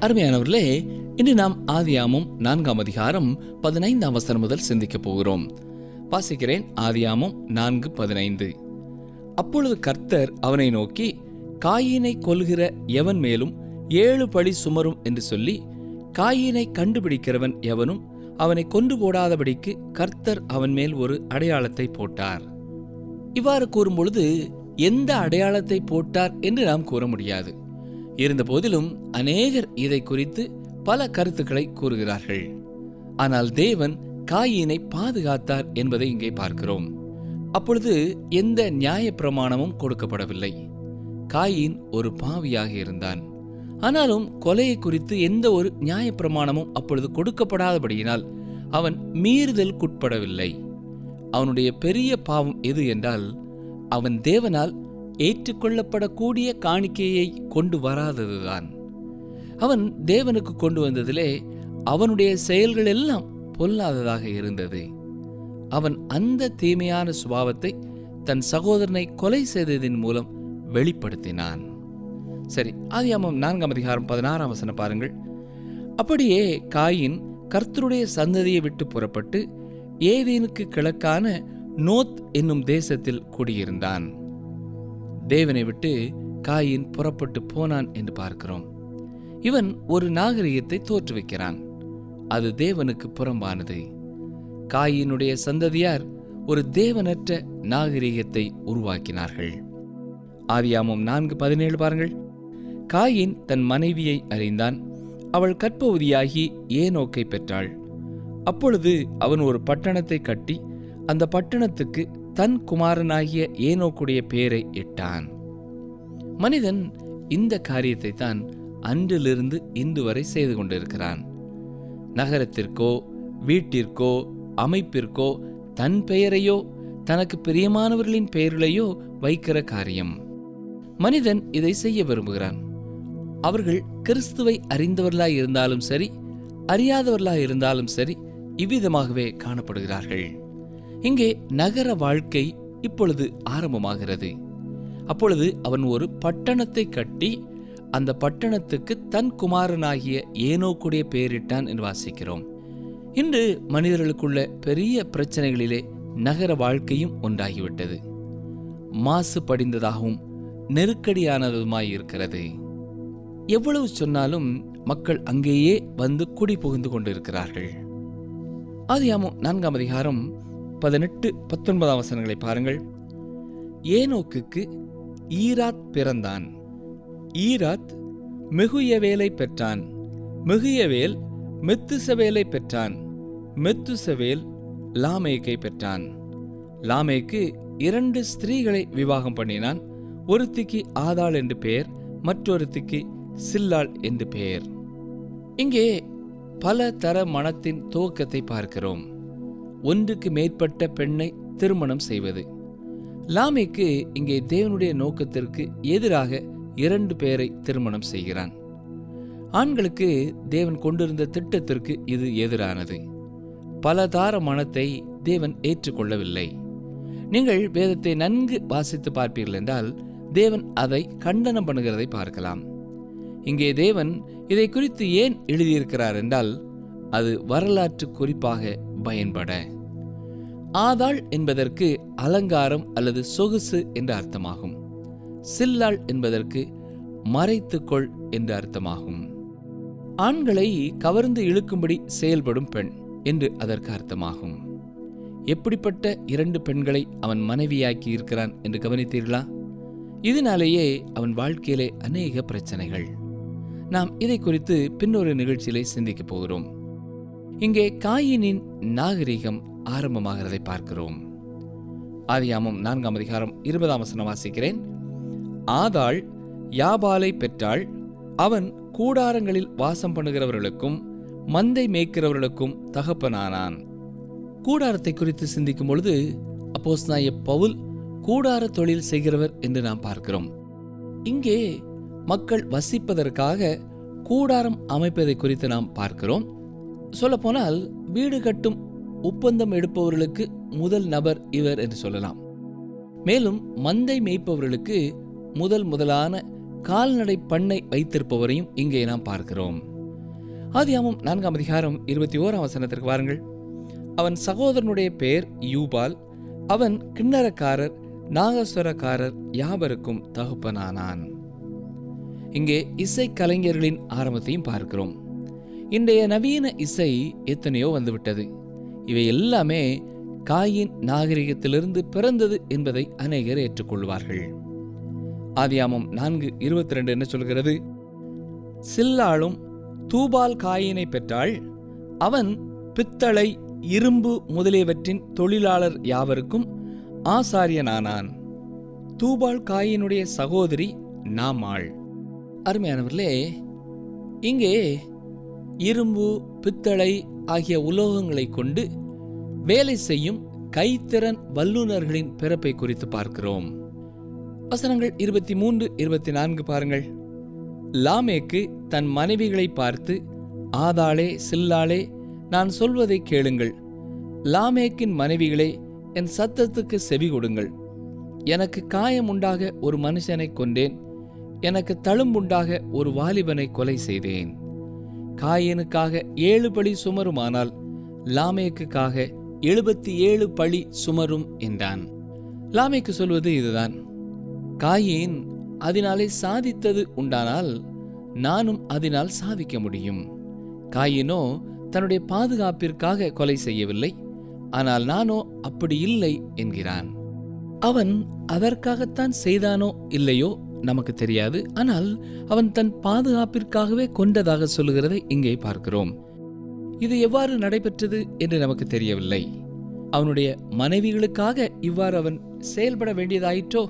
அருமையானவர்களே, இன்று நாம் ஆதியாமம் 4 அதிகாரம் 15 முதல் சிந்திக்க போகிறோம். வாசிக்கிறேன். ஆதியாமம் 4:15. அப்பொழுது கர்த்தர் அவனை நோக்கி, காயீனை கொல்கிற எவன் மேலும் 7 பழி சுமரும் என்று சொல்லி, காயீனை கண்டுபிடிக்கிறவன் எவனும் அவனை கொன்று போடாதபடிக்கு கர்த்தர் அவன் மேல் ஒரு அடையாளத்தை போட்டார். இவ்வாறு கூறும்பொழுது எந்த அடையாளத்தை போட்டார் என்று நாம் கூற முடியாது. இருந்த போதிலும் அநேகர் இதை குறித்து பல கருத்துக்களை கூறுகிறார்கள். ஆனால் தேவன் காயீனை பாதுகாத்தார் என்பதை இங்கே பார்க்கிறோம். அப்பொழுது எந்த நியாய பிரமாணமும் கொடுக்கப்படவில்லை. காயீன் ஒரு பாவியாக இருந்தான். ஆனாலும் கொலையை குறித்து எந்த ஒரு நியாய பிரமாணமும் அப்பொழுது கொடுக்கப்படாதபடியினால் அவன் மீறுதலுக்குட்படவில்லை. அவனுடைய பெரிய பாவம் எது என்றால், அவன் தேவனால் ஏற்றுக்கொள்ளப்படக்கூடிய காணிக்கையை கொண்டு வராததுதான். அவன் தேவனுக்கு கொண்டு வந்ததிலே அவனுடைய செயல்கள் எல்லாம் பொல்லாததாக இருந்தது. அவன் அந்த தீமையான சுபாவத்தை தன் சகோதரனை கொலை செய்ததின் மூலம் வெளிப்படுத்தினான். சரி, ஆதியாகமம் 4 அதிகாரம் 16 பாருங்கள். அப்படியே காயீன் கர்த்தருடைய சந்ததியை விட்டு புறப்பட்டு ஏதேனுக்கு கிழக்கான நோத் என்னும் தேசத்தில் குடியிருந்தான். தேவனை விட்டு காயீன் புறப்பட்டு போனான் என்று பார்க்கிறோம். இவன் ஒரு நாகரிகத்தை தோற்றுவிக்கிறான். அது தேவனுக்கு புறம்பானது. காயீனுடைய சந்ததியார் ஒரு தேவனற்ற நாகரிகத்தை உருவாக்கினார்கள். ஆதியாகமம் 4:17 பாருங்கள். காயீன் தன் மனைவியை அறிந்தான். அவள் கர்ப்பவதியாகி ஏனோக்கை பெற்றாள். அப்பொழுது அவன் ஒரு பட்டணத்தை கட்டி அந்த பட்டணத்துக்கு தன் குமாரனாகிய ஏனோக்குடைய பெயரை இட்டான். மனிதன் இந்த காரியத்தை தான் அன்றிலிருந்து இன்று வரை செய்து கொண்டிருக்கிறான். நகரத்திற்கோ வீட்டிற்கோ அமைப்பிற்கோ தன் பெயரையோ தனக்கு பிரியமானவர்களின் பெயர்களையோ வைக்கிற காரியம். மனிதன் இதை செய்ய விரும்புகிறான். அவர்கள் கிறிஸ்துவை அறிந்தவர்களாய் இருந்தாலும் சரி, அறியாதவர்களாய் இருந்தாலும் சரி, இவ்விதமாகவே காணப்படுகிறார்கள். இங்கே நகர வாழ்க்கை இப்பொழுது ஆரம்பமாகிறது. அப்பொழுது அவன் ஒரு பட்டணத்தை கட்டி அந்த பட்டணத்துக்கு தன் குமாரனாகிய ஏனோக்குடைய பெயரிட்டான் என்று வாசிக்கிறோம். இன்று மனிதர்களுக்குள்ள பெரிய பிரச்சனைகளிலே நகர வாழ்க்கையும் ஒன்றாகிவிட்டது. மாசு படிந்ததாகவும் நெருக்கடியானதுமாய் இருக்கிறது. எவ்வளவு சொன்னாலும் மக்கள் அங்கேயே வந்து குடி புகுந்து கொண்டிருக்கிறார்கள். ஆதியாகமம் 4 அதிகாரம் 18-19 பாருங்கள். ஏனோக்குக்கு ஈராத் பிறந்தான். ஈராத் மெகுயவேலை பெற்றான். மெகுயவேல் மெத்துசவேலை பெற்றான். மெத்துசவேல் லாமேக்கை பெற்றான். லாமேக்கு 2 ஸ்திரீகளை விவாகம் பண்ணினான். ஒருத்திக்கு ஆதாள் என்று பெயர், மற்றொருத்திக்கு சில்லாள் என்று பெயர். இங்கே பல தர மணத்தின் துவக்கத்தை பார்க்கிறோம். ஒன்றுக்கு மேற்பட்ட பெண்ணை திருமணம் செய்வது. லாமேக்கு இங்கே தேவனுடைய நோக்கத்திற்கு எதிராக 2 பேரை திருமணம் செய்கிறான். ஆண்களுக்கு தேவன் கொண்டிருந்த திட்டத்திற்கு இது எதிரானது. பல தார மணத்தை தேவன் ஏற்றுக்கொள்ளவில்லை. நீங்கள் வேதத்தை நன்கு வாசித்து பார்ப்பீர்கள் என்றால் தேவன் அதை கண்டனம் பண்ணுகிறதை பார்க்கலாம். இங்கே தேவன் இதை குறித்து ஏன் எழுதியிருக்கிறார் என்றால், அது வரலாற்று குறிப்பாக பயன்பட. ஆதாள் என்பதற்கு அலங்காரம் அல்லது சொகுசு என்று அர்த்தமாகும். சில்லாள் என்பதற்கு மறைத்துக்கொள் என்று அர்த்தமாகும். ஆண்களை கவர்ந்து இழுக்கும்படி செயல்படும் பெண் என்று அதற்கு அர்த்தமாகும். எப்படிப்பட்ட 2 பெண்களை அவன் மனைவியாக்கி இருக்கிறான் என்று கவனித்தீர்களா? இதனாலேயே அவன் வாழ்க்கையிலே அநேக பிரச்சனைகள். நாம் இதை குறித்து பின்னொரு நிகழ்ச்சியிலே சிந்திக்க போகிறோம். இங்கே காயீனின் நாகரிகம் ஆரம்பமாகிறதை பார்க்கிறோம். ஆதியாகமம் 4 அதிகாரம் 20 வாசிக்கிறேன். ஆதாள் யாபாலை பெற்றாள். அவன் கூடாரங்களில் வாசம் பண்ணுகிறவர்களுக்கும் மந்தை மேய்க்கிறவர்களுக்கும் தகப்பனானான். கூடாரத்தை குறித்து சிந்திக்கும் பொழுது அப்போஸ்தலனாகிய பவுல் கூடார தொழில் செய்கிறவர் என்று நாம் பார்க்கிறோம். இங்கே மக்கள் வசிப்பதற்காக கூடாரம் அமைப்பதை குறித்து நாம் பார்க்கிறோம். சொல்லப்போனால் வீடு கட்டும் ஒப்பந்தம் எடுப்பவர்களுக்கு முதல் நபர் இவர் என்று சொல்லலாம். மேலும் மந்தை மேய்ப்பவர்களுக்கு முதலான கால்நடை பண்ணை வைத்திருப்பவரையும் இங்கே நாம் பார்க்கிறோம். ஆதியாகமம் 4ஆம் அதிகாரம் 21ஆம் வசனத்திற்கு வாருங்கள். அவன் சகோதரனுடைய பெயர் யூபால், அவன் கிண்ணறக்காரர் நாகஸ்வரக்காரர் யாவருக்கும் தகப்பனானான். இங்கே இசை கலைஞர்களின் ஆரம்பத்தையும் பார்க்கிறோம். இன்றைய நவீன இசை எத்தனையோ வந்துவிட்டது. இவை எல்லாமே காயின் நாகரிகத்திலிருந்து பிறந்தது என்பதை அநேகர் ஏற்றுக்கொள்வார்கள். ஆதியாகமம் 4:22 என்ன சொல்கிறது? சில்லாளும் தூபால் காயினை பெற்றாள், அவன் பித்தளை இரும்பு முதலியவற்றின் தொழிலாளர் யாவருக்கும் ஆசாரியனானான். தூபால் காயினுடைய சகோதரி நாமாள். அருமையானவர்களே, இங்கே இரும்பு பித்தளை ஆகிய உலோகங்களை கொண்டு வேலை செய்யும் கைத்திறன் வல்லுநர்களின் பிறப்பை குறித்து பார்க்கிறோம். வசனங்கள் 23-24 பாருங்கள். லாமேக்கு தன் மனைவிகளை பார்த்து, ஆதாளே சில்லாளே, நான் சொல்வதை கேளுங்கள். லாமேக்கின் மனைவிகளே, என் சத்தத்துக்கு செவி கொடுங்கள். எனக்கு காயம் உண்டாக ஒரு மனுஷனை கொண்டேன், எனக்கு தழும்புண்டாக ஒரு வாலிபனை கொலை செய்தேன். காயினுக்காக 7 பழி சுமருமானால் லாமேக்குக்காக 77 பழி சுமரும் என்றான். லாமேக்கு சொல்வது இதுதான். காயின் அதனாலே சாதித்தது உண்டானால் நானும் அதனால் சாதிக்க முடியும். காயினோ தன்னுடைய பாதுகாப்பிற்காக கொலை செய்யவில்லை, ஆனால் நானோ அப்படி இல்லை என்கிறான். அவன் அதற்காகத்தான் செய்தானோ இல்லையோ நமக்கு தெரியாது. ஆனால் அவன் தன் பாதுகாப்பிற்காகவே கொண்டதாக சொல்லுகிறதை இங்கே பார்க்கிறோம். இது எவ்வாறு நடைபெற்றது என்று நமக்கு தெரியவில்லை. அவனுடைய மனைவிகளுக்காக இவ்வாறு அவன் செயல்பட வேண்டியதாயிற்றோ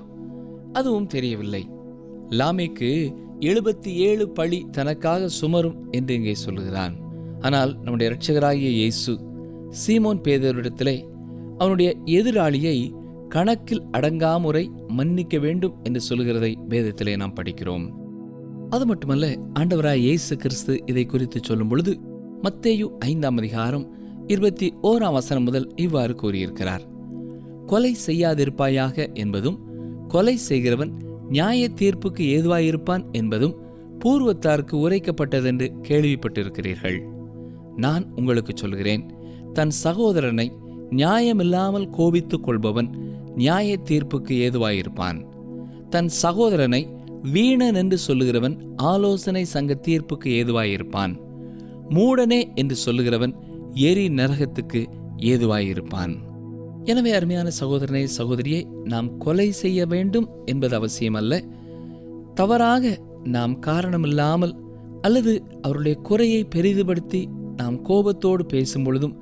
அதுவும் தெரியவில்லை. லாமேக்கு 77 பழி தனக்காக சுமரும் என்று இங்கே சொல்லுகிறான். ஆனால் நம்முடைய இரட்சகராகிய இயேசு சீமோன் பேதுருவிடத்திலே அவனுடைய எதிராளியை கணக்கில் அடங்காமுறை மன்னிக்க வேண்டும் என்று சொல்லுகிறதை வேதத்திலே நாம் படிக்கிறோம். அது மட்டுமல்ல, ஆண்டவராய் இயேசு கிறிஸ்து இதை குறித்து சொல்லும் பொழுது மத்தேயு 5ஆம் அதிகாரம் 21ஆம் வசனம் முதல் இவ்வாறு கூறியிருக்கிறார். கொலை செய்யாதிருப்பாயாக என்பதும் கொலை செய்கிறவன் நியாய தீர்ப்புக்கு ஏதுவாயிருப்பான் என்பதும் பூர்வத்தாருக்கு உரைக்கப்பட்டதென்று கேள்விப்பட்டிருக்கிறீர்கள். நான் உங்களுக்கு சொல்கிறேன், தன் சகோதரனை நியாயமில்லாமல் கோபித்துக் கொள்பவன் நியாய தீர்ப்புக்கு ஏதுவாயிருப்பான். தன் சகோதரனை வீணன் என்று சொல்லுகிறவன் ஆலோசனை சங்க தீர்ப்புக்கு ஏதுவாயிருப்பான். மூடனே என்று சொல்லுகிறவன் எரி நரகத்துக்கு ஏதுவாயிருப்பான். எனவே அருமையான சகோதரனை சகோதரியை, நாம் கொலை செய்ய வேண்டும் என்பது அவசியமல்ல. தவறாக நாம் காரணமில்லாமல் அல்லது அவருடைய குறையை பெரிதுபடுத்தி நாம் கோபத்தோடு பேசும் பொழுதும்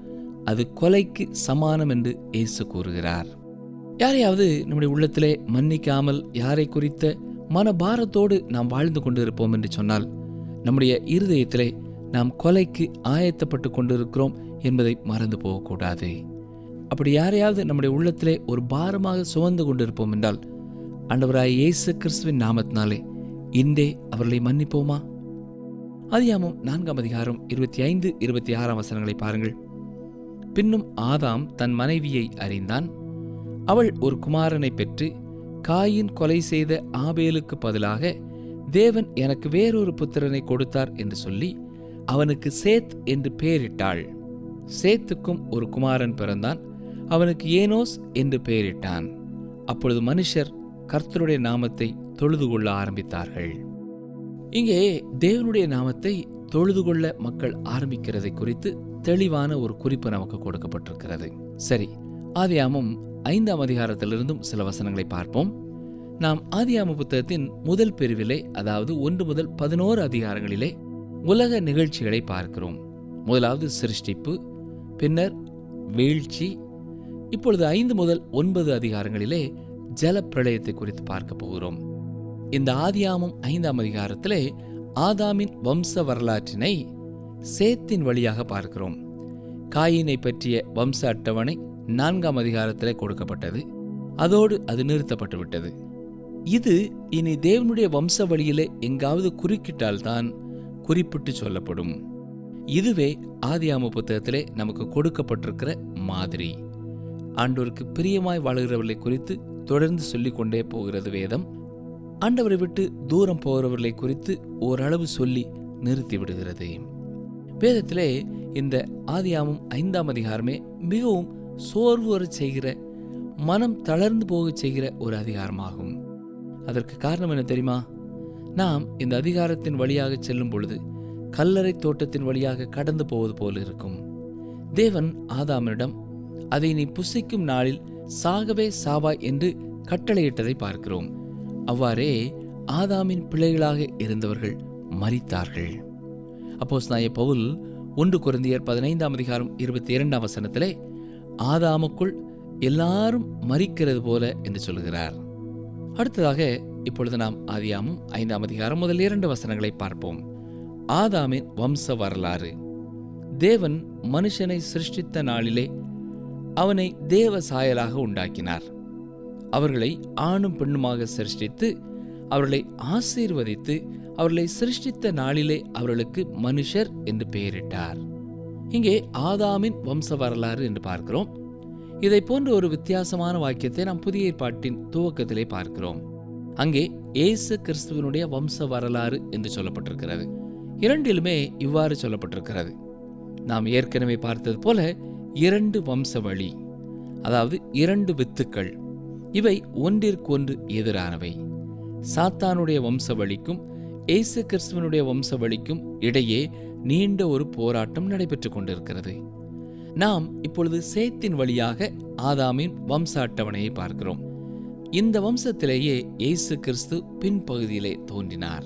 அது கொலைக்கு சமானம் என்று இயேசு கூறுகிறார். யாரையாவது நம்முடைய உள்ளத்திலே மன்னிக்காமல் யாரை குறித்த மனபாரத்தோடு நாம் வாழ்ந்து கொண்டிருப்போம் என்று சொன்னால் நம்முடைய இருதயத்திலே நாம் கொலைக்கு ஆயத்தப்பட்டு கொண்டிருக்கிறோம் என்பதை மறந்து போகக்கூடாது. அப்படி யாரையாவது நம்முடைய உள்ளத்திலே ஒரு பாரமாக சுமந்து கொண்டிருப்போம் என்றால் ஆண்டவராய் இயேசு கிறிஸ்துவின் நாமத்தினாலே இன்றே அவர்களை மன்னிப்போமா? ஆதியாகமம் 4ஆம் அதிகாரம் 25-26 வசனங்களை பாருங்கள். பின்னும் ஆதாம் தன் மனைவியை அறிந்தான். அவள் ஒரு குமாரனை பெற்று, காயின் கொலை செய்த ஆபேலுக்கு பதிலாக தேவன் எனக்கு வேறொரு புத்திரனை கொடுத்தார் என்று சொல்லி அவனுக்கு சேத் என்று பெயரிட்டாள். சேத்துக்கும் ஒரு குமாரன் பிறந்தான். அவனுக்கு ஏனோஸ் என்று பெயரிட்டான். அப்பொழுது மனுஷர் கர்த்தருடைய நாமத்தை தொழுது கொள்ள ஆரம்பித்தார்கள். இங்கே தேவனுடைய நாமத்தை தொழுது கொள்ள மக்கள் ஆரம்பிக்கிறதை குறித்து தெளிவான ஒரு குறிப்பு நமக்கு கொடுக்கப்பட்டிருக்கிறது. சரி, ஆதியாகமம் 5ஆம் அதிகாரத்திலிருந்தும் சில வசனங்களை பார்ப்போம். நாம் ஆதியாகம புத்தகத்தின் முதல் பிரிவிலே, அதாவது 1 முதல் 11 அதிகாரங்களிலே உலக நிகழ்ச்சிகளை பார்க்கிறோம். முதலாவது சிருஷ்டிப்பு, பின்னர் வீழ்ச்சி. இப்பொழுது 5 முதல் 9 அதிகாரங்களிலே ஜலப்பிரளயத்தை குறித்து பார்க்க போகிறோம். இந்த ஆதியாகமம் 5ஆம் அதிகாரத்திலே ஆதாமின் வம்ச வரலாற்றினை சேத்தின் வழியாக பார்க்கிறோம். காயினை பற்றிய வம்ச அட்டவணை 4ஆம் அதிகாரத்திலே கொடுக்கப்பட்டது. அதோடு அது நிறுத்தப்பட்டு விட்டது. இது இனி தேவனுடைய வம்ச வழியிலே எங்காவது குறுக்கிட்டால்தான் குறிப்பிட்டு சொல்லப்படும். இதுவே ஆதியாகம புத்தகத்திலே நமக்கு கொடுக்கப்பட்டிருக்கிற மாதிரி. ஆண்டவருக்கு பிரியமாய் வாழுகிறவர்களை குறித்து தொடர்ந்து சொல்லிக் கொண்டே போகிறது வேதம். ஆண்டவரை விட்டு தூரம் போகிறவர்களை குறித்து ஓரளவு சொல்லி நிறுத்தி விடுகிறது. வேதத்திலே இந்த ஆதியாகமம் 5ஆம் அதிகாரமே மிகவும் சோர்வு செய்கிற, மனம் தளர்ந்து போக செய்கிற ஒரு அதிகாரமாகும். அதற்கு காரணம் என்ன தெரியுமா? நாம் இந்த அதிகாரத்தின் வழியாக செல்லும் பொழுது கல்லறை தோட்டத்தின் வழியாக கடந்து போவது போல இருக்கும். தேவன் ஆதாமிடம், அதை நீ புசிக்கும் நாளில் சாகவே சாவாய் என்று கட்டளையிட்டதை பார்க்கிறோம். அவ்வாறே ஆதாமின் பிள்ளைகளாக இருந்தவர்கள் மரித்தார்கள். அப்போஸ்தலனாகிய பவுல் 1 கொரிந்தியர் 15ஆம் அதிகாரம் 22ஆம் வசனத்திலே ஆதாமுக்குள் எல்லாரும் மரிக்கிறது போல என்று சொல்கிறார். அடுத்ததாக இப்பொழுது நாம் ஆதியாகமம் 5ஆம் அதிகாரம் முதல் 2 வசனங்களை பார்ப்போம். ஆதாமின் வம்ச வரலாறு. தேவன் மனுஷனை சிருஷ்டித்த நாளிலே அவனை தேவ சாயலாக உண்டாக்கினார். அவர்களை ஆணும் பெண்ணுமாக சிருஷ்டித்து அவர்களை ஆசீர்வதித்து அவர்களை சிருஷ்டித்த நாளிலே அவர்களுக்கு மனுஷர் என்று பெயரிட்டார். இங்கே ஆதாமின் வம்ச வரலாறு என்று பார்க்கிறோம். இதை போன்ற ஒரு வித்தியாசமான வாக்கியத்தை நாம் புதிய ஏற்பாட்டின் துவக்கத்திலே பார்க்கிறோம். அங்கே இயேசு கிறிஸ்துவனுடைய வம்ச வரலாறு என்று சொல்லப்பட்டிருக்கிறது. இரண்டிலுமே இவ்வாறு சொல்லப்பட்டிருக்கிறது. நாம் ஏற்கனவே பார்த்தது போல 2 வம்ச வழி, அதாவது 2 வித்துக்கள். இவை ஒன்றிற்கொன்று எதிரானவை. சாத்தானுடைய வம்ச வழிக்கும் இயேசு கிறிஸ்துவனுடைய வம்ச வழிக்கும் இடையே நீண்ட ஒரு போராட்டம் நடைபெற்றுக் கொண்டிருக்கிறது. நாம் இப்பொழுது சேத்தின் வழியாக ஆதாமின் வம்ச அட்டவணையை பார்க்கிறோம். இந்த வம்சத்திலேயே இயேசு கிறிஸ்து பின்பகுதியிலே தோன்றினார்.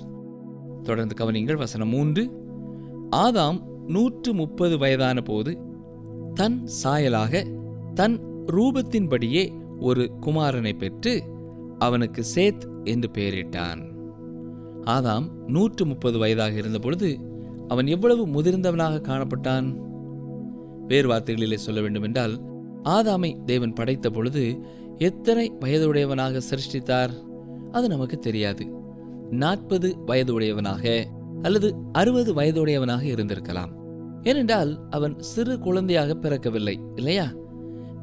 தொடர்ந்து கவனிங்கள். வசனம் 3. ஆதாம் 130 வயதான போது தன் சாயலாக தன் ரூபத்தின்படியே ஒரு குமாரனை பெற்று அவனுக்கு சேத் என்று பெயரிட்டான். ஆதாம் 130 வயதாக இருந்த பொழுது அவன் எவ்வளவு முதிர்ந்தவனாக காணப்பட்டான்? வேறு வார்த்தைகளிலே சொல்ல வேண்டுமென்றால், ஆதாமை தேவன் படைத்த பொழுது எத்தனை வயதுடையவனாக சிருஷ்டித்தார்? அது நமக்கு தெரியாது. 40 வயதுடையவனாக அல்லது 60 வயதுடையவனாக இருந்திருக்கலாம். ஏனென்றால் அவன் சிறு குழந்தையாக பிறக்கவில்லை, இல்லையா?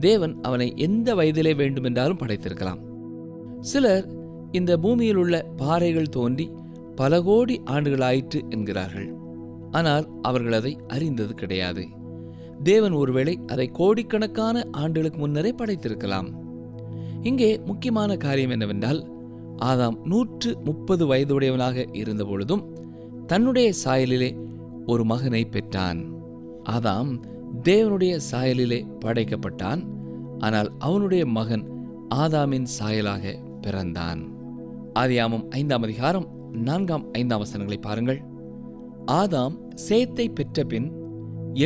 தேவன் அவனை எந்த வயதிலே வேண்டுமென்றாலும் படைத்திருக்கலாம். சிலர் இந்த பூமியில் உள்ள பாறைகள் தோன்றி பல கோடி ஆண்டுகளாயிற்று என்கிறார்கள். ஆனால் அவர்கள் அதை அறிந்தது கிடையாது. தேவன் ஒருவேளை அதை கோடிக்கணக்கான ஆண்டுகளுக்கு முன்னரே படைத்திருக்கலாம். இங்கே முக்கியமான காரியம் என்னவென்றால், ஆதாம் 130 வயதுடையவனாக இருந்த பொழுதும் தன்னுடைய சாயலிலே ஒரு மகனை பெற்றான். ஆதாம் தேவனுடைய சாயலிலே படைக்கப்பட்டான். ஆனால் அவனுடைய மகன் ஆதாமின் சாயலாக பிறந்தான். ஆதியாகமம் 5ஆம் அதிகாரம் 4, 5 வசனங்களை பாருங்கள். ஆதாம் சேத்தை பெற்ற பின்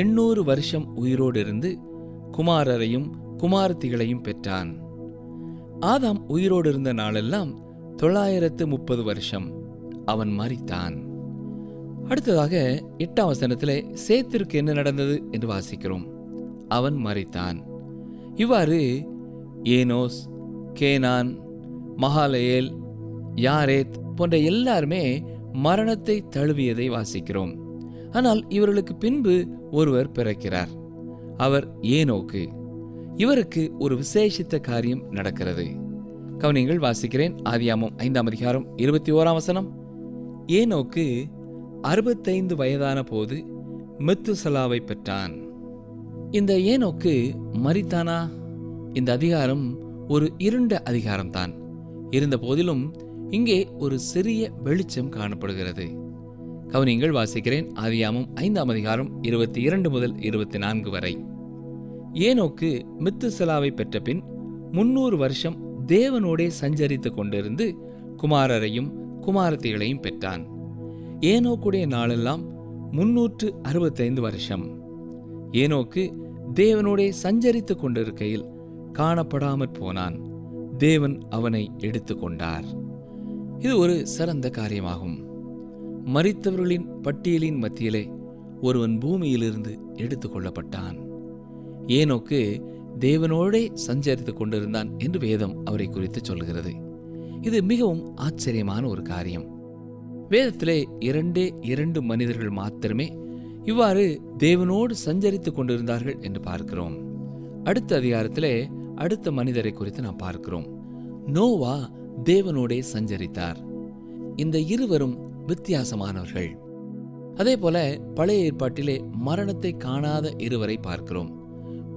800 வருஷம் உயிரோடு இருந்து குமாரரையும் குமாரத்திகளையும் பெற்றான். ஆதாம் உயிரோடு இருந்த நாளெல்லாம் 930 வருஷம். அவன் மரித்தான். அடுத்ததாக 8ஆம் வசனத்திலே சேத்திற்கு என்ன நடந்தது என்று வாசிக்கிறோம். அவன் மரித்தான். இவ்வாறு ஏனோஸ், கேனான், மகாலயேல், யாரேத் போன்ற எல்லாருமே மரணத்தை தழுவியதை வாசிக்கிறோம். ஆனால் இவர்களுக்கு பின்பு ஒருவர் பிறக்கிறார். அவர் ஏனோக்கு. இவருக்கு ஒரு விசேஷித்த காரியம் நடக்கிறது. கவனிங்கள், வாசிக்கிறேன். ஆதியாகமம் 5ஆம் அதிகாரம் 21ஆம் வசனம். ஏனோக்கு 65 வயதான போது மெத்துசலாவை பெற்றான். இந்த ஏனோக்கு மரித்தானா? இந்த அதிகாரம் ஒரு இருண்ட அதிகாரம்தான். இருந்த போதிலும் இங்கே ஒரு சிறிய வெளிச்சம் காணப்படுகிறது. கவனிங்கள், வாசிக்கிறேன். ஆதியாகமம் 5ஆம் அதிகாரம் 22 முதல் 24 வரை. ஏனோக்கு மெத்துசலாவை பெற்ற பின் 300 வருஷம் தேவனோடே சஞ்சரித்துக் கொண்டிருந்து குமாரரையும் குமாரத்திகளையும் பெற்றான். ஏனோக்குடைய நாளெல்லாம் 365 வருஷம். ஏனோக்கு தேவனோடே சஞ்சரித்துக் கொண்டிருக்கையில் காணப்படாமற் போனான். தேவன் அவனை எடுத்துக்கொண்டார். இது ஒரு சிறந்த காரியமாகும். மரித்தவர்களின் பட்டியலின் மத்தியிலே ஒருவன் பூமியிலிருந்து எடுத்துக் கொள்ளப்பட்டான். ஏனோக்கு தேவனோடே சஞ்சரித்துக் கொண்டிருந்தான் என்று வேதம் அவரை குறித்து சொல்கிறது. இது மிகவும் ஆச்சரியமான ஒரு காரியம். வேதத்திலே 2 மனிதர்கள் மாத்திரமே இவ்வாறு தேவனோடு சஞ்சரித்துக் கொண்டிருந்தார்கள் என்று பார்க்கிறோம். அடுத்த அதிகாரத்திலே அடுத்த மனிதரை குறித்து நாம் பார்க்கிறோம். நோவா தேவனோடே சஞ்சரித்தார். இந்த இருவரும் வித்தியாசமானவர்கள். அதே போல பழைய ஏற்பாட்டிலே மரணத்தை காணாத இருவரை பார்க்கிறோம்.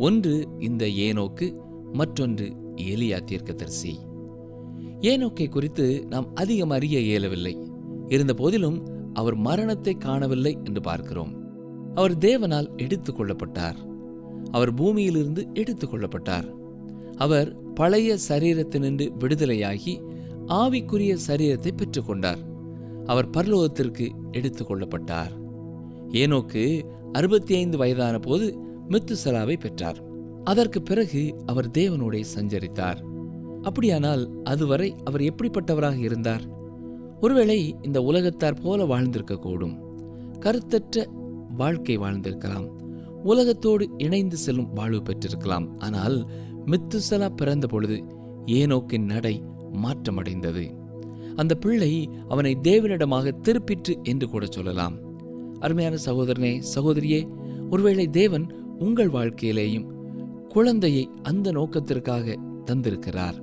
ஒன்று இந்த ஏனோக்கு, மற்றொன்று எலியா தீர்க்கதரிசி. ஏனோக்கை குறித்து நாம் அதிகம் அறிய இயலவில்லை. இருந்த போதிலும் அவர் மரணத்தை காணவில்லை என்று பார்க்கிறோம். அவர் தேவனால் எடுத்துக் கொள்ளப்பட்டார். அவர் பூமியிலிருந்து எடுத்துக் கொள்ளப்பட்டார். அவர் பழைய சரீரத்தினின்று விடுதலையாகி ஆவிக்குரிய சரீரத்தை பெற்றுக்கொண்டார். அவர் பரலோகத்திற்கு எடுத்துக் கொள்ளப்பட்டார். ஏனோக்கு 65 வயதான போது மெத்துசலாவை பெற்றார். அதற்கு பிறகு அவர் தேவனோடே சஞ்சரித்தார். அப்படியானால் அதுவரை அவர் எப்படிப்பட்டவராக இருந்தார்? ஒருவேளை இந்த உலகத்தார் போல வாழ்ந்திருக்க கூடும். கருத்தற்ற வாழ்க்கை வாழ்ந்திருக்கலாம். உலகத்தோடு இணைந்து செல்லும் வாழ்வு பெற்றிருக்கலாம். ஆனால் மெத்துசலா பிறந்த பொழுது ஏனோக்கின் நடை மாற்றமடைந்தது. அந்த பிள்ளை அவனை தேவனிடமாக திருப்பிற்று என்று கூட சொல்லலாம். அருமையான சகோதரனே, சகோதரியே, ஒருவேளை தேவன் உங்கள் வாழ்க்கையிலேயும் குழந்தையை அந்த நோக்கத்திற்காக தந்திருக்கிறார்.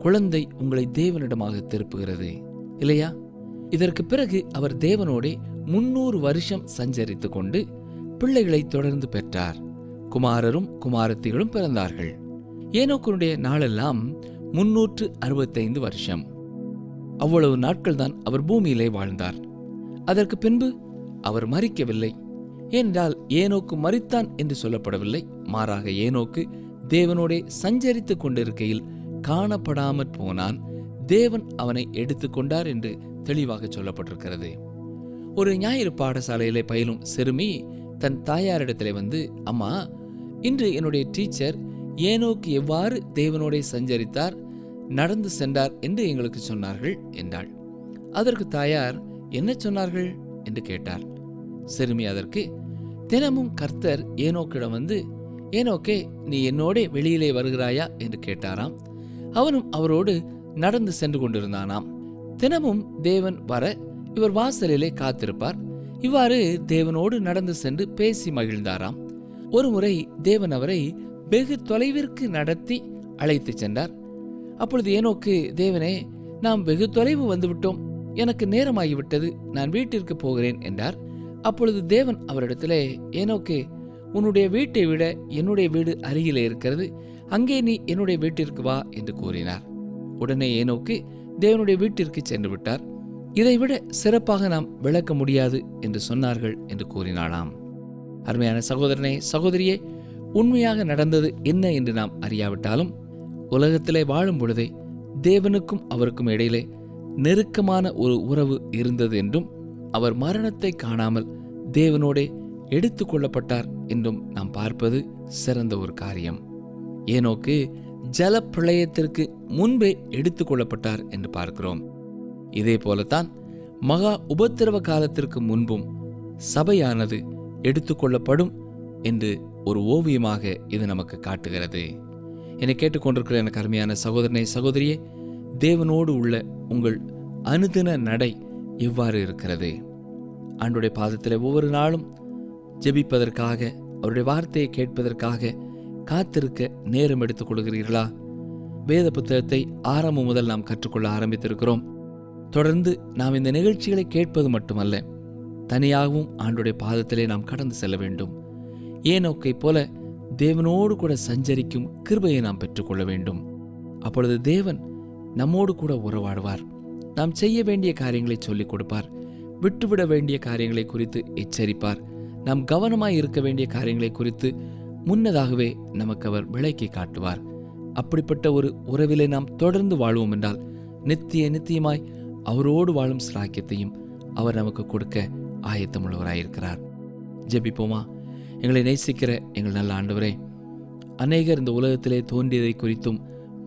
குழந்தை உங்களை தேவனிடமாக திருப்புகிறது இல்லையா? இதற்கு பிறகு அவர் தேவனோடே 300 வருஷம் சஞ்சரித்து கொண்டு பிள்ளைகளை தொடர்ந்து பெற்றார். குமாரரும் குமாரத்திகளும் பிறந்தார்கள். ஏனோக்கனுடைய நாளெல்லாம் 365 வருஷம். அவ்வளவு நாட்கள் தான் அவர் பூமியிலே வாழ்ந்தார். அதற்கு பின்பு அவர் மரிக்கவில்லை. ஏனென்றால் ஏனோக்கு மரித்தான் என்று சொல்லப்படவில்லை. மாறாக ஏனோக்கு தேவனோடே சஞ்சரித்துக் கொண்டிருக்கையில் காணப்படாமற் போனான். தேவன் அவனை எடுத்துக்கொண்டார் என்று தெளிவாக சொல்லப்பட்டிருக்கிறது. ஒரு ஞாயிறு பாடசாலையிலே பயிலும் சிறுமி தன் தாயாரிடத்திலே வந்து, அம்மா, இன்று என்னுடைய டீச்சர் ஏனோக்கு எவ்வாறு தேவனோடே சஞ்சரித்தார், நடந்து சென்றார் என்று எங்களுக்கு சொன்னார்கள் என்றாள். அதற்கு தாயார், என்ன சொன்னார்கள் என்று கேட்டார். சிறுமி அதற்கு, தினமும் கர்த்தர் ஏனோக்கிடம் வந்து, ஏனோக்கே, நீ என்னோடே வெளியிலே வருகிறாயா என்று கேட்டாராம். அவனும் அவரோடு நடந்து சென்று கொண்டிருந்தானாம். தினமும் தேவன் வர இவர் வாசலிலே காத்திருப்பார். இவ்வாறு தேவனோடு நடந்து சென்று பேசி மகிழ்ந்தாராம். ஒருமுறை தேவன் அவரை வெகு தொலைவிற்கு நடத்தி அழைத்து சென்றார். அப்பொழுது ஏனோக்கு, தேவனே, நாம் வெகு தொலைவு வந்துவிட்டோம், எனக்கு நேரமாகிவிட்டது, நான் வீட்டிற்கு போகிறேன் என்றார். அப்பொழுது தேவன் அவரிடத்திலே, ஏனோக்கு, உன்னுடைய வீட்டை விட என்னுடைய வீடு அருகிலே இருக்கிறது, அங்கே நீ என்னுடைய வீட்டிற்கு வா என்று கூறினார். உடனே ஏனோக்கு தேவனுடைய வீட்டிற்கு சென்று விட்டார். இதைவிட சிறப்பாக நாம் விளக்க முடியாது என்று சொன்னார்கள் என்று கூறினாளாம். அருமையான சகோதரனே, சகோதரியே, உண்மையாக நடந்தது என்ன என்று நாம் அறியாவிட்டாலும் உலகத்திலே வாழும் பொழுதே தேவனுக்கும் அவருக்கும் இடையிலே நெருக்கமான ஒரு உறவு இருந்தது என்றும் அவர் மரணத்தை காணாமல் தேவனோடே எடுத்துக் கொள்ளப்பட்டார் என்றும் நாம் பார்ப்பது சிறந்த ஒரு காரியம். ஏனோக்கு ஜல பிரளயத்திற்கு முன்பே எடுத்துக் கொள்ளப்பட்டார் என்று பார்க்கிறோம். இதே போலத்தான் மகா உபத்திரவ காலத்திற்கு முன்பும் சபையானது எடுத்துக்கொள்ளப்படும் என்று ஒரு ஓவியமாக இது நமக்கு காட்டுகிறது. என்னை கேட்டுக்கொண்டிருக்கிற எனக்கு அருமையான சகோதரனே, சகோதரியே, தேவனோடு உள்ள உங்கள் அனுதின நடை எவ்வாறு இருக்கிறது? ஆண்டவருடைய பாதத்தில் ஒவ்வொரு நாளும் ஜெபிப்பதற்காக, அவருடைய வார்த்தையை கேட்பதற்காக காத்திருக்க நேரம் எடுத்துக் கொள்கிறீர்களா? வேத புத்தகத்தை ஆரம்பம் முதல் நாம் கற்றுக்கொள்ள ஆரம்பித்திருக்கிறோம். தொடர்ந்து நாம் இந்த நிகழ்ச்சிகளை கேட்பது மட்டுமல்ல, தனியாகவும் ஆண்டவருடைய பாதத்திலே நாம் கடந்து செல்ல வேண்டும். ஏனோக்கை போல தேவனோடு கூட சஞ்சரிக்கும் கிருபையை நாம் பெற்றுக்கொள்ள வேண்டும். அப்பொழுது தேவன் நம்மோடு கூட உறவாடுவார். நாம் செய்ய வேண்டிய காரியங்களை சொல்லிக் கொடுப்பார். விட்டுவிட வேண்டிய காரியங்களை குறித்து எச்சரிப்பார். நாம் கவனமாய் இருக்க வேண்டிய காரியங்களை குறித்து முன்னதாகவே நமக்கு அவர் விளக்கி காட்டுவார். அப்படிப்பட்ட ஒரு உறவிலே நாம் தொடர்ந்து வாழ்வோம் என்றால் நித்தியமாய் அவரோடு வாழும் சிலாக்கியத்தையும் அவர் நமக்கு கொடுக்க ஆயத்தமுள்ளவராயிருக்கிறார். ஜெபிப்போமா? எங்களை நேசிக்கிற எங்கள் நல்ல ஆண்டவரே, அநேகர் இந்த உலகத்திலே தோன்றியதை குறித்தும்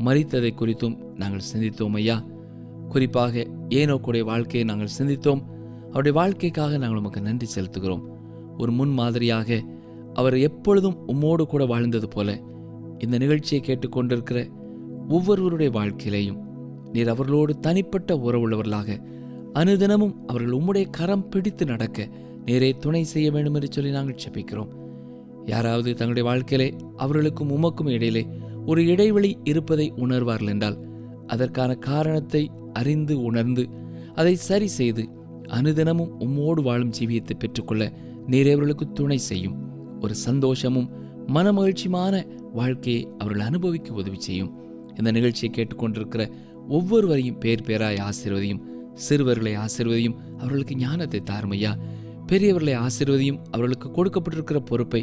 மரித்ததை குறித்தும் நாங்கள் சிந்தித்தோம் ஐயா. குறிப்பாக ஏனோக்குடைய வாழ்க்கையை நாங்கள் சிந்தித்தோம். அவருடைய வாழ்க்கைக்காக நாங்கள் உமக்கு நன்றி செலுத்துகிறோம். ஒரு முன் மாதிரியாக அவர் எப்பொழுதும் உம்மோடு கூட வாழ்ந்தது போல இந்த நிகழ்ச்சியை கேட்டுக்கொண்டிருக்கிற ஒவ்வொருவருடைய வாழ்க்கையிலையும் நீர் அவர்களோடு தனிப்பட்ட உறவுள்ளவர்களாக அனுதினமும் அவர்கள் உம்முடைய கரம் பிடித்து நடக்க நேரே துணை செய்ய வேண்டும் என்று சொல்லி நாங்கள் ஜெபிக்கிறோம். யாராவது தங்களுடைய வாழ்க்கையிலே அவர்களுக்கும் உமக்கும் இடையிலே ஒரு இடைவெளி இருப்பதை உணர்வார்கள் என்றால் அதற்கான காரணத்தை அறிந்து உணர்ந்து அதை சரி செய்து அனுதினமும் உம்மோடு வாழும் ஜீவியத்தை பெற்றுக்கொள்ள நீர் அவர்களுக்கு துணை செய்யும். ஒரு சந்தோஷமும் மனமகிழ்ச்சியான வாழ்க்கையை அவர்கள் அனுபவிக்க உதவி செய்யும். இந்த நிகழ்ச்சியை கேட்டுக்கொண்டிருக்கிற ஒவ்வொருவரையும் பேர் பேராய் ஆசீர்வதியும். சிறுவர்களை ஆசீர்வதியும், அவர்களுக்கு ஞானத்தை தாருமையா. பெரியவர்களை ஆசீர்வதியும், அவர்களுக்கு கொடுக்கப்பட்டிருக்கிற பொறுப்பை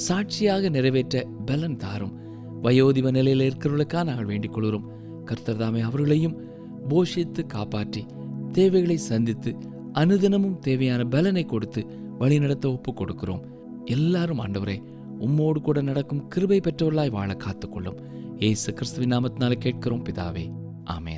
சாட்சியாக நிறைவேற்ற பலன் தாரும். வயோதிப நிலையில் இருக்கிறவர்களுக்காக நாங்கள் வேண்டிக் கொள்கிறோம். கர்த்தர் தாமே அவர்களையும் போஷித்து காப்பாற்றி தேவைகளை சந்தித்து அனுதினமும் தேவையான பலனை கொடுத்து வழிநடத்த ஒப்பு கொடுக்கிறோம். எல்லாரும் ஆண்டவரே உம்மோடு கூட நடக்கும் கிருபை பெற்றவர்களாய் வாழ காத்துக்கொள்ளும். இயேசு கிறிஸ்துவின் நாமத்தினாலே கேட்கிறோம் பிதாவே, ஆமென்.